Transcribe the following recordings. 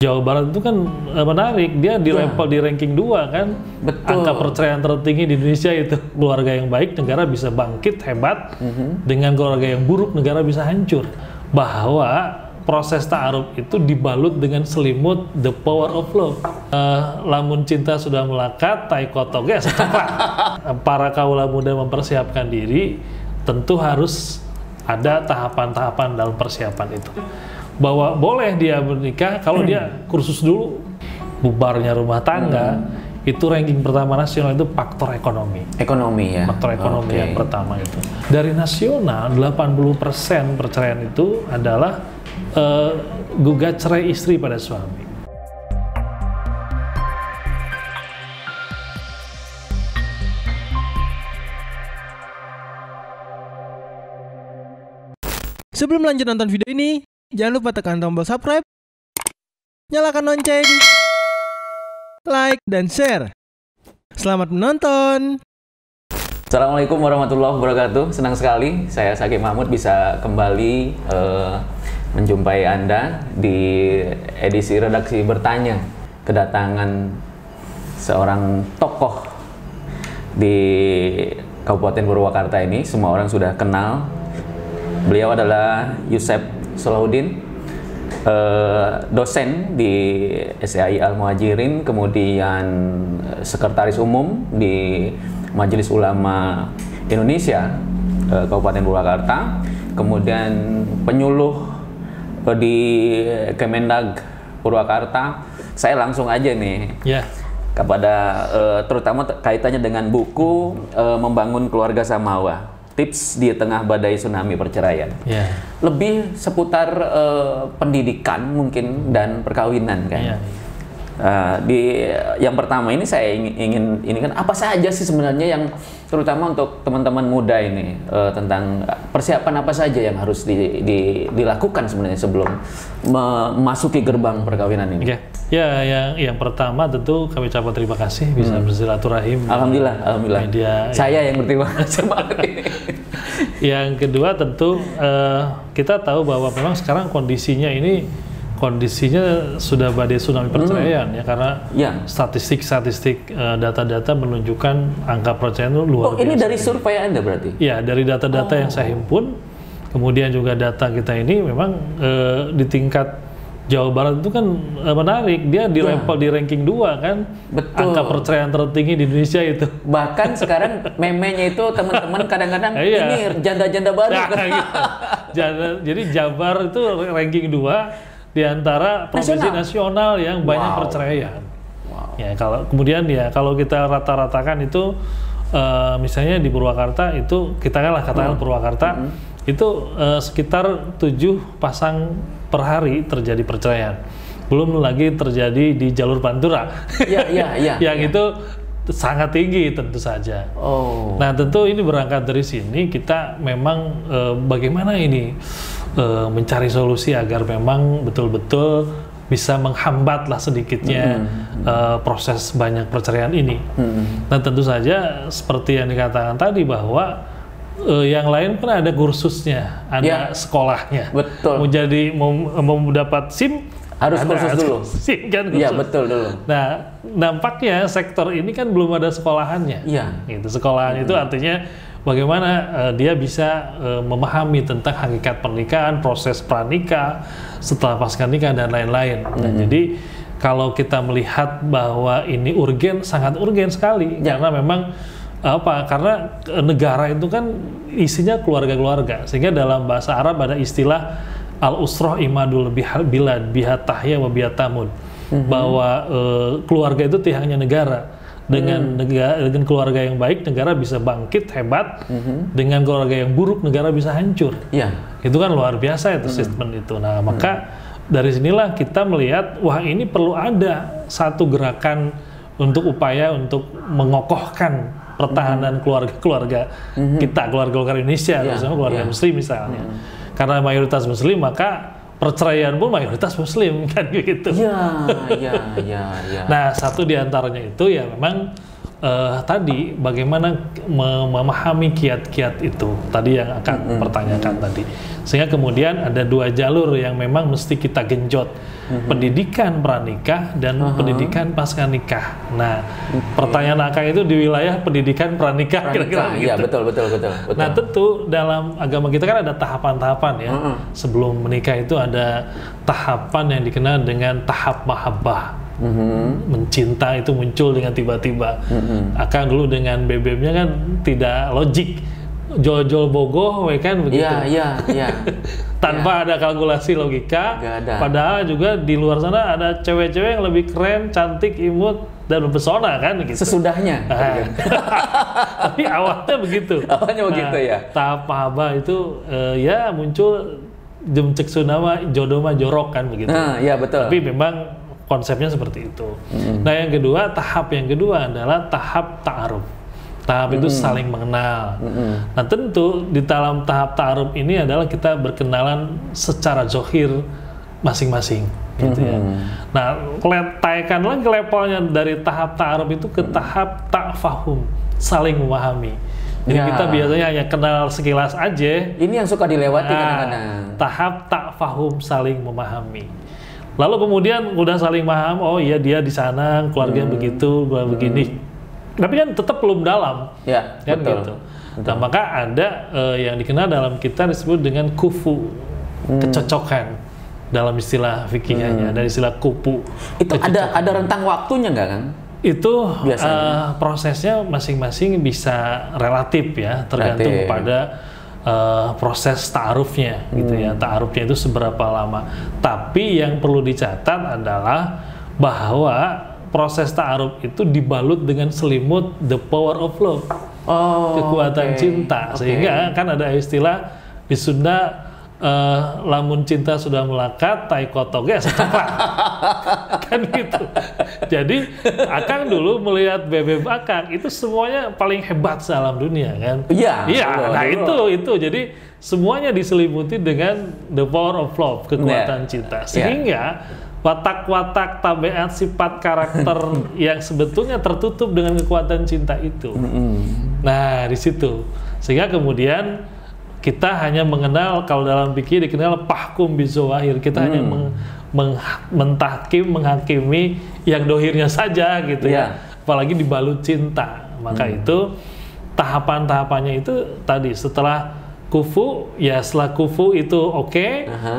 Jawa Barat itu kan menarik, dia di level di ranking 2 kan. Betul. Angka perceraian tertinggi di Indonesia itu keluarga yang baik negara bisa bangkit hebat, dengan keluarga yang buruk negara bisa hancur. Bahwa proses ta'aruf itu dibalut dengan selimut the power of love. Lamun cinta sudah melekat, tai kotoge secepet. Para kaula muda mempersiapkan diri, tentu harus ada tahapan-tahapan dalam persiapan itu. Bahwa boleh dia menikah kalau dia kursus dulu, bubarnya rumah tangga, itu ranking pertama nasional itu faktor ekonomi. Ekonomi ya? Faktor ekonomi yang pertama itu. Dari nasional, 80% perceraian itu adalah gugat cerai istri pada suami. Sebelum lanjut nonton video ini, jangan lupa tekan tombol subscribe, nyalakan lonceng, like, dan share. Selamat menonton! Assalamualaikum warahmatullahi wabarakatuh. Senang sekali saya Syakib Mahmud bisa kembali menjumpai Anda di edisi Redaksi Bertanya. Kedatangan seorang tokoh di Kabupaten Purwakarta ini, semua orang sudah kenal. Beliau adalah Yusef Solahuddin, dosen di SEAI Al-Muhajirin, kemudian sekretaris umum di Majelis Ulama Indonesia Kabupaten Purwakarta, kemudian penyuluh di Kemendag Purwakarta. Saya langsung aja nih kepada terutama kaitannya dengan buku Membangun Keluarga Samawa, Tips di Tengah Badai Tsunami Perceraian. Lebih seputar pendidikan mungkin dan perkawinan kan. Di yang pertama ini saya ingin ini kan apa saja sih sebenarnya yang terutama untuk teman-teman muda ini tentang persiapan apa saja yang harus dilakukan sebenarnya sebelum memasuki gerbang perkawinan ini. Ya, yang pertama tentu kami ucapkan terima kasih bisa bersilaturahim. Alhamdulillah. Media, saya yang berterima kasih. Yang kedua tentu kita tahu bahwa memang sekarang kondisinya sudah badai tsunami perceraian ya, karena statistik data-data menunjukkan angka perceraian itu luar biasa. Ini dari survei Anda berarti? Ya, dari data-data yang saya himpun, kemudian juga data kita ini memang di tingkat Jawa Barat itu kan menarik, dia di level di ranking 2 kan. Betul. Angka perceraian tertinggi di Indonesia itu. Bahkan sekarang memenya itu teman-teman kadang-kadang ini janda-janda baru. Jadi Jabar itu ranking 2 di antara provinsi nasional yang banyak perceraian. Ya, kalau kita rata-ratakan itu misalnya di Purwakarta itu kita katakan Purwakarta itu sekitar 7 pasang per hari terjadi perceraian. Belum lagi terjadi di jalur Pantura. Yang itu sangat tinggi tentu saja. Nah, tentu ini berangkat dari sini kita memang bagaimana ini mencari solusi agar memang betul-betul bisa menghambatlah sedikitnya proses banyak perceraian ini. Nah, tentu saja seperti yang dikatakan tadi bahwa yang lain kan ada kursusnya, ada sekolahnya. Betul. Mau dapat SIM harus kursus dulu. SIM kan kursus. Iya, betul dulu. Nah, nampaknya sektor ini kan belum ada sekolahannya. Gitu. Sekolahan itu artinya bagaimana dia bisa memahami tentang hakikat pernikahan, proses pranikah, setelah pasca nikah dan lain-lain. Nah, jadi kalau kita melihat bahwa ini sangat urgen sekali karena memang karena negara itu kan isinya keluarga-keluarga, sehingga dalam bahasa Arab ada istilah al-usrah imadul bilad bihat tahya wa bihat tamud, bahwa keluarga itu tiangnya negara. Dengan keluarga yang baik negara bisa bangkit hebat, dengan keluarga yang buruk negara bisa hancur. Itu kan luar biasa itu statement itu. Nah, maka dari sinilah kita melihat wah ini perlu ada satu gerakan untuk upaya untuk mengokohkan pertahanan keluarga kita, keluarga Indonesia, terutama keluarga Muslim misalnya. Karena mayoritas Muslim, maka perceraian pun mayoritas Muslim kan gitu. Nah, satu di antaranya itu ya memang tadi bagaimana memahami kiat-kiat itu tadi yang akan pertanyakan tadi, sehingga kemudian ada 2 jalur yang memang mesti kita genjot. pendidikan pranikah dan pendidikan pasca nikah. Nah, pertanyaan Akang itu di wilayah pendidikan pranikah kira-kira gitu. Iya, betul. Nah, tentu dalam agama kita kan ada tahapan-tahapan ya. Sebelum menikah itu ada tahapan yang dikenal dengan tahap mahabbah. Mencinta itu muncul dengan tiba-tiba. Akang dulu dengan BBM-nya kan tidak logik. Jol-jol bogoh, kan begitu. Iya. Tanpa ada kalkulasi logika. Ada. Padahal juga di luar sana ada cewek-cewek yang lebih keren, cantik, imut, dan mempesona kan gitu. Sesudahnya. Tapi awalnya begitu. Awalnya begitu ya. Tahap mahabbah itu ya muncul jemcek sunama jodoh mah jorok kan begitu. Nah, iya betul. Tapi memang konsepnya seperti itu. Nah, yang kedua, tahap yang kedua adalah tahap ta'aruf. Tahap itu saling mengenal. Nah, tentu di dalam tahap ta'aruf ini adalah kita berkenalan secara zohir masing-masing, gitu ya. Nah, taikan lagi levelnya dari tahap ta'aruf itu ke tahap ta'fahum, saling memahami. Jadi kita biasanya hanya kenal sekilas aja. Ini yang suka dilewati kadang-kadang. Tahap ta'fahum, saling memahami. Lalu kemudian udah saling paham, oh iya dia di sana, keluarga begitu, gua begini. Tapi kan tetap belum dalam, ya, kan betul. gitu. Nah, maka ada yang dikenal dalam kita disebut dengan kufu, kecocokan dalam istilah fikihnya, dari istilah kupu. Itu ada rentang waktunya nggak, Kang? Itu prosesnya masing-masing bisa relatif ya, tergantung pada proses ta'arufnya, gitu ya. Ta'arufnya itu seberapa lama. Tapi yang perlu dicatat adalah bahwa proses ta'aruf itu dibalut dengan selimut the power of love, kekuatan cinta. Sehingga kan ada istilah di Sunda, lamun cinta sudah melekat, tai kotoge secoklat. Kan gitu. Jadi Akang dulu melihat BBM Akang itu semuanya paling hebat dalam dunia kan. Iya. Nah itu jadi semuanya diselimuti dengan the power of love, kekuatan cinta. Sehingga watak-watak, tabiat, sifat, karakter yang sebetulnya tertutup dengan kekuatan cinta itu. Nah, di situ. Sehingga kemudian kita hanya mengenal, kalau dalam fikih dikenal pahkum bizawahir. Kita hanya mentahkim, menghakimi yang dohirnya saja gitu ya. Apalagi dibalut cinta. Maka itu tahapan-tahapannya itu tadi setelah kufu, ya setelah kufu itu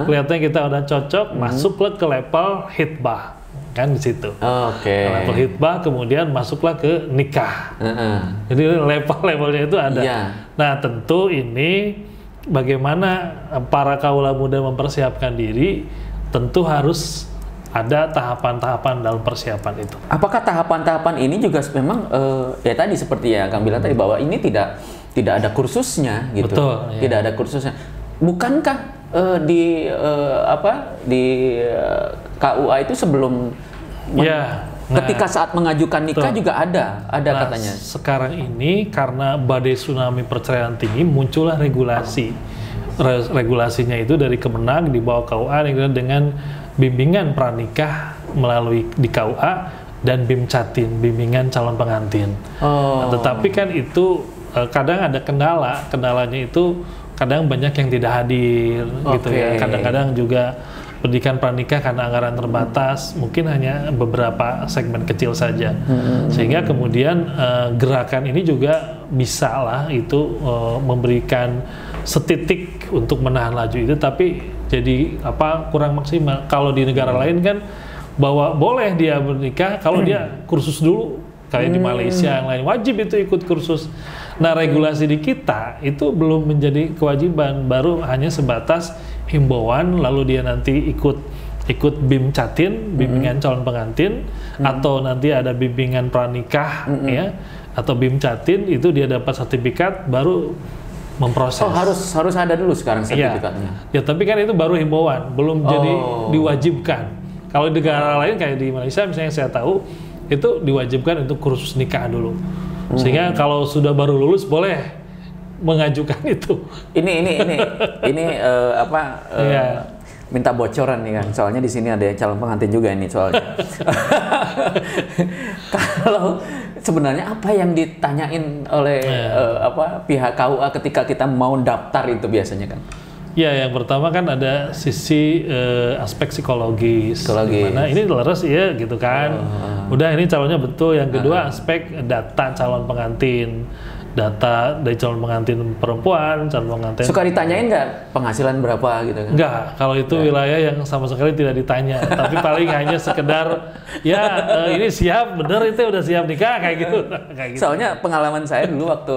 kelihatannya kita udah cocok, masuklah ke level hitbah, kan di situ. Level hitbah, kemudian masuklah ke nikah. Jadi level-levelnya itu ada. Nah, tentu ini bagaimana para kaula muda mempersiapkan diri, tentu harus ada tahapan-tahapan dalam persiapan itu. Apakah tahapan-tahapan ini juga memang ya tadi seperti ya Kang bilang tadi bahwa ini tidak ada kursusnya gitu. Betul, ya. Tidak ada kursusnya. Bukankah di KUA itu sebelum ketika saat mengajukan nikah juga ada katanya. Sekarang ini karena badai tsunami perceraian tinggi, muncullah regulasi. Regulasinya itu dari Kemenag di bawah KUA dengan bimbingan pranikah melalui di KUA dan BIM Catin, bimbingan calon pengantin. Nah, tetapi kan itu kadang ada kendalanya itu kadang banyak yang tidak hadir gitu ya. Kadang-kadang juga pendidikan pranikah karena anggaran terbatas, mungkin hanya beberapa segmen kecil saja. Sehingga kemudian gerakan ini juga bisa lah itu memberikan setitik untuk menahan laju itu, tapi jadi kurang maksimal. Kalau di negara lain kan bahwa boleh dia menikah kalau dia kursus dulu, kayak di Malaysia yang lain wajib itu ikut kursus. Nah, regulasi di kita itu belum menjadi kewajiban, baru hanya sebatas himbauan, lalu dia nanti ikut BIM Catin, bimbingan calon pengantin, atau nanti ada bimbingan pranikah ya, atau BIM Catin, itu dia dapat sertifikat baru memproses. Harus ada dulu sekarang sertifikatnya. Ya, tapi kan itu baru himbauan, belum jadi diwajibkan. Kalau di negara lain kayak di Malaysia misalnya saya tahu itu diwajibkan untuk kursus nikah dulu. Sehingga kalau sudah baru lulus boleh mengajukan itu. Ini minta bocoran nih kan. Soalnya di sini ada calon pengantin juga ini soalnya. Kalau sebenarnya apa yang ditanyain oleh pihak KUA ketika kita mau daftar itu biasanya kan? Ya, yang pertama kan ada sisi aspek psikologis. Dimana ini leres ya gitu kan. Udah ini calonnya betul. Yang kedua aspek data calon pengantin. Data dari calon pengantin perempuan, calon pengantin. Suka ditanyain nggak penghasilan berapa gitu kan? Nggak, kalau itu wilayah yang sama sekali tidak ditanya. Tapi paling hanya sekedar ini siap, bener itu udah siap nikah kayak gitu. Soalnya pengalaman saya dulu waktu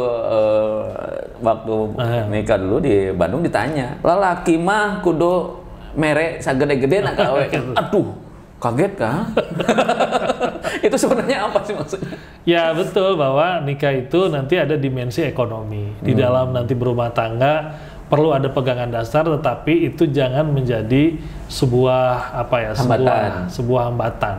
nikah dulu di Bandung ditanya, lalaki mah kudu mere sagede-gede nak kawe. Aduh, kaget kan? Itu sebenarnya apa sih maksudnya? Ya betul, bahwa nikah itu nanti ada dimensi ekonomi. Di dalam nanti berumah tangga perlu ada pegangan dasar, tetapi itu jangan menjadi sebuah sebuah hambatan.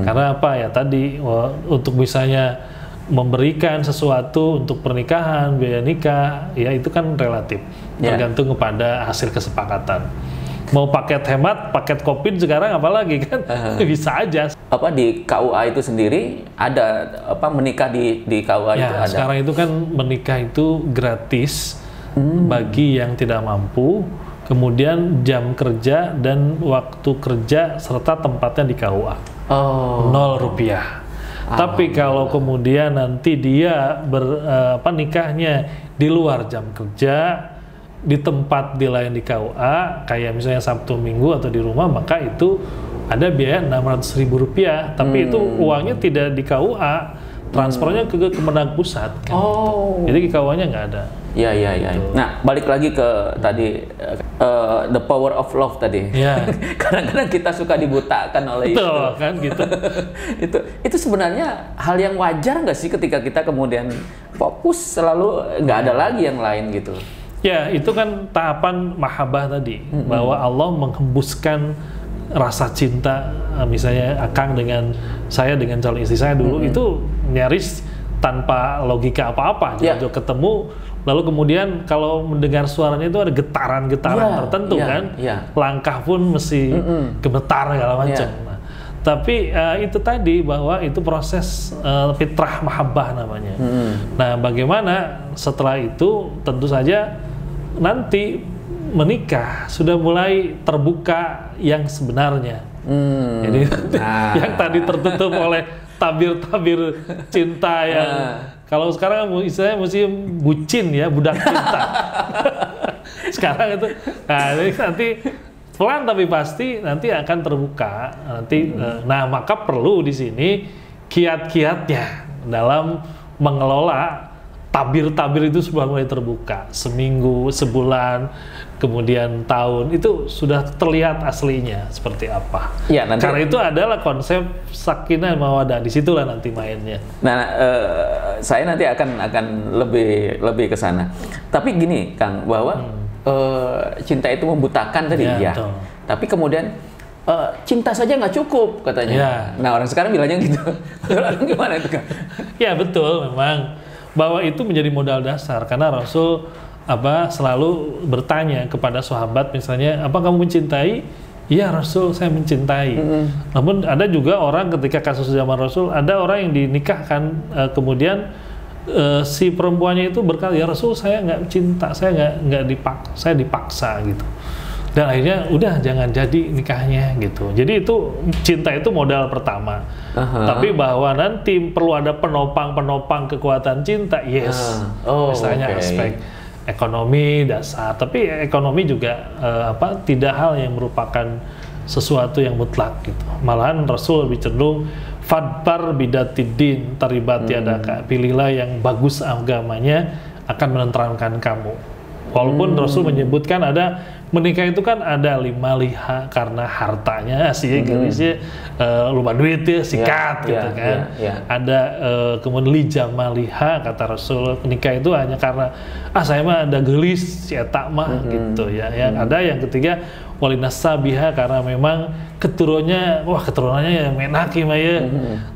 Karena apa ya tadi untuk misalnya memberikan sesuatu untuk pernikahan, biaya nikah, ya itu kan relatif, tergantung kepada hasil kesepakatan. Mau paket hemat, paket kopin sekarang apalagi kan bisa aja. Apa di KUA itu sendiri ada menikah di KUA ya, itu ada. Sekarang itu kan menikah itu gratis bagi yang tidak mampu. Kemudian jam kerja dan waktu kerja serta tempatnya di KUA. 0 rupiah. Tapi kalau kemudian nanti dia nikahnya di luar jam kerja, di tempat di lain di KUA, kayak misalnya Sabtu Minggu atau di rumah, maka itu ada biaya Rp600.000. Tapi itu uangnya tidak di KUA, transfernya ke Kemenag Pusat. Kan? Jadi ke KUA-nya nggak ada. Iya. Nah, balik lagi ke tadi the power of love tadi. Ya. Kadang-kadang kita suka dibutakan oleh itu. Kan gitu. itu sebenarnya hal yang wajar nggak sih ketika kita kemudian fokus selalu nggak ada lagi yang lain gitu. Ya, itu kan tahapan mahabbah tadi, bahwa Allah menghembuskan rasa cinta, misalnya Akang dengan saya, dengan calon istri saya dulu, itu nyaris tanpa logika apa-apa, jauh-jauh ketemu, lalu kemudian kalau mendengar suaranya itu ada getaran-getaran tertentu kan, langkah pun mesti gemetar segala macam. Tapi itu tadi, bahwa itu proses fitrah mahabbah namanya. Nah, bagaimana setelah itu tentu saja nanti menikah sudah mulai terbuka yang sebenarnya. Jadi yang tadi tertutup oleh tabir-tabir cinta yang kalau sekarang istilahnya mesti bucin ya, budak cinta. Sekarang itu nanti pelan tapi pasti nanti akan terbuka nanti. Nah, maka perlu di sini kiat-kiatnya dalam mengelola tabir-tabir itu sudah mulai terbuka. Seminggu, sebulan, kemudian tahun, itu sudah terlihat aslinya seperti apa. Ya, nanti, karena itu adalah konsep sakinah mawaddah, disitulah nanti mainnya. Nah, saya nanti akan lebih ke sana. Tapi gini, Kang, bahwa cinta itu membutakan tadi, ya. Tapi kemudian cinta saja nggak cukup katanya. Ya. Nah, orang sekarang bilangnya gitu. Gimana itu, Kang? Ya, betul, memang. Bahwa itu menjadi modal dasar, karena Rasul selalu bertanya kepada sahabat, misalnya, apa kamu mencintai? Iya Rasul, saya mencintai. Namun ada juga orang, ketika kasus zaman Rasul, ada orang yang dinikahkan, kemudian si perempuannya itu berkata, ya Rasul, saya nggak cinta, saya dipaksa gitu. Dan akhirnya udah jangan jadi nikahnya gitu. Jadi itu cinta itu modal pertama. Tapi bahwa nanti perlu ada penopang kekuatan cinta, yes. Misalnya aspek ekonomi dasar. Tapi ekonomi juga tidak hal yang merupakan sesuatu yang mutlak gitu. Malahan Rasul lebih cenderung fadbar bidatidin taribat yadaka. Pilihlah yang bagus agamanya, akan menenteramkan kamu. Walaupun Rasul menyebutkan ada menikah itu kan ada 5 liha karena hartanya sih, lupa duit ya, sikat gitu kan. Ada kemudian lijama liha, kata Rasul, menikah itu hanya karena saya mah ada gelis si etak mah gitu ya. Yang ada yang ketiga walinasabiha, karena memang keturunannya yang menaki mah ya.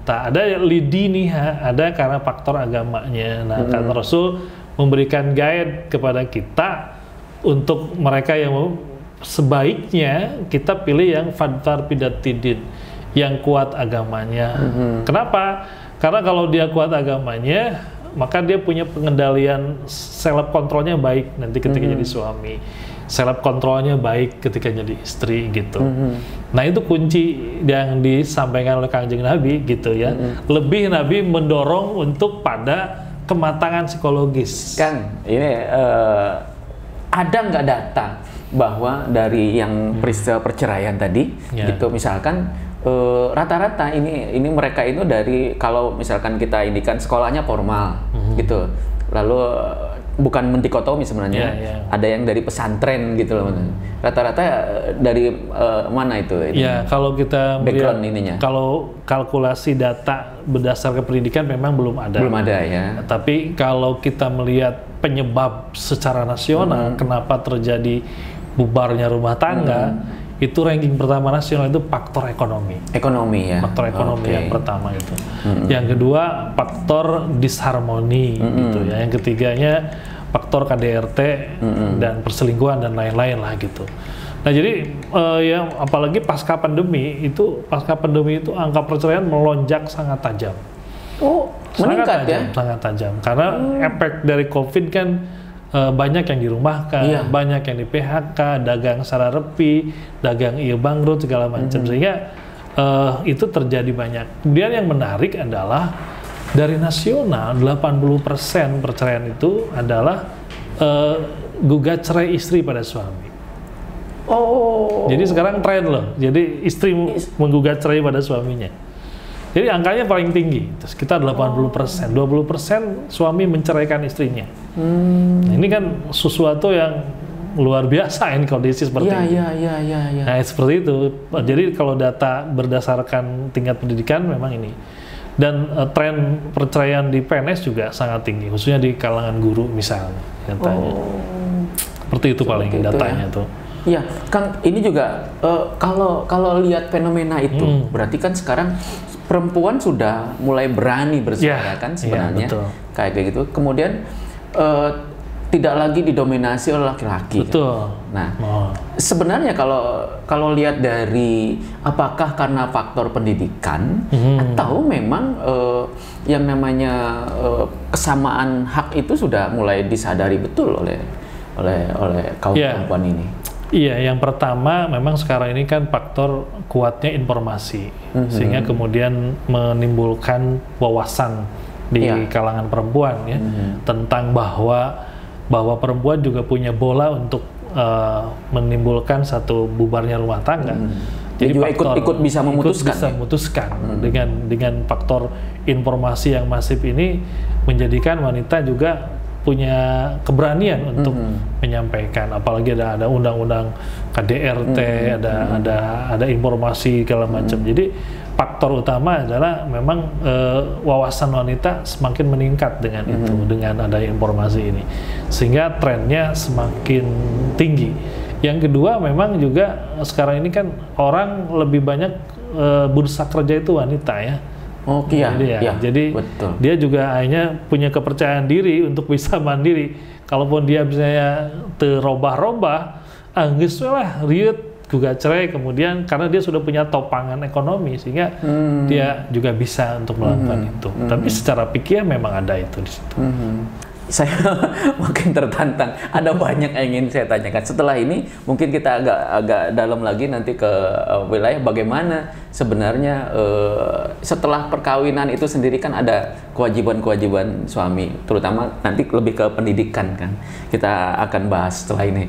Tak ada lidiniha, ada karena faktor agamanya. Nah, kata Rasul memberikan guide kepada kita untuk mereka yang sebaiknya kita pilih yang fadfar bidatidin, yang kuat agamanya. Kenapa? Karena kalau dia kuat agamanya, maka dia punya pengendalian self kontrolnya baik nanti ketika jadi suami. self kontrolnya baik ketika jadi istri gitu. Nah itu kunci yang disampaikan oleh Kangjeng Nabi gitu ya. Lebih Nabi mendorong untuk pada kematangan psikologis. Kang, ini ada nggak data bahwa dari yang peristiwa perceraian tadi, gitu misalkan rata-rata ini mereka itu dari, kalau misalkan kita indikan sekolahnya formal, gitu, lalu bukan mendikotomi sebenarnya, ada yang dari pesantren gitu loh, rata-rata dari mana itu? Ya kalau kita background ininya, kalau kalkulasi data berdasarkan pendidikan memang belum ada. Belum ada ya. Tapi kalau kita melihat penyebab secara nasional kenapa terjadi bubarnya rumah tangga, itu ranking pertama nasional itu faktor ekonomi. Ekonomi ya. Faktor ekonomi yang pertama itu. Yang kedua faktor disharmoni gitu ya. Yang ketiganya faktor KDRT dan perselingkuhan dan lain-lain lah gitu. Nah jadi ya apalagi pasca pandemi itu angka perceraian melonjak sangat tajam. Oh, meningkat ya? Sangat tajam. Karena efek dari COVID kan banyak yang dirumahkan, banyak yang di PHK, dagang secara repi, dagang bangkrut segala macam, sehingga itu terjadi banyak. Kemudian yang menarik adalah dari nasional 80% perceraian itu adalah gugat cerai istri pada suami. Oh. Jadi sekarang tren loh. Jadi istri menggugat cerai pada suaminya. Jadi angkanya paling tinggi, sekitar 80%, 20% suami menceraikan istrinya. Nah, ini kan sesuatu yang luar biasa ini kondisi seperti ini. Iya. Nah seperti itu. Jadi kalau data berdasarkan tingkat pendidikan memang ini. Dan tren perceraian di PNS juga sangat tinggi, khususnya di kalangan guru misalnya. Seperti itu paling datanya tuh. Iya, Kang, ini juga kalau lihat fenomena itu, berarti kan sekarang perempuan sudah mulai berani bersuara kan sebenarnya, kayak gitu. Kemudian tidak lagi didominasi oleh laki-laki. Betul. Kan? Nah, sebenarnya kalau lihat dari apakah karena faktor pendidikan atau memang yang namanya kesamaan hak itu sudah mulai disadari betul oleh kaum perempuan ini. Iya, yang pertama memang sekarang ini kan faktor kuatnya informasi, sehingga kemudian menimbulkan wawasan di kalangan perempuan ya, tentang bahwa perempuan juga punya bola untuk menimbulkan satu bubarnya rumah tangga. Jadi juga ikut bisa memutuskan, dengan faktor informasi yang masif ini menjadikan wanita juga punya keberanian untuk menyampaikan, apalagi ada undang-undang KDRT, ada informasi segala macam. Jadi faktor utama adalah memang wawasan wanita semakin meningkat dengan itu, dengan adanya informasi ini, sehingga trennya semakin tinggi. Yang kedua memang juga sekarang ini kan orang lebih banyak bursa kerja itu wanita ya. Jadi betul. Dia juga akhirnya punya kepercayaan diri untuk bisa mandiri. Kalaupun dia misalnya terobah-robah, geus lah riut gugat cerai, kemudian karena dia sudah punya topangan ekonomi sehingga dia juga bisa untuk melakukan itu. Tapi secara pikir memang ada itu di situ. Saya makin tertantang. Ada banyak yang ingin saya tanyakan. Setelah ini mungkin kita agak dalam lagi nanti ke wilayah bagaimana sebenarnya setelah perkawinan itu sendiri kan ada kewajiban-kewajiban suami, terutama nanti lebih ke pendidikan kan. Kita akan bahas setelah ini.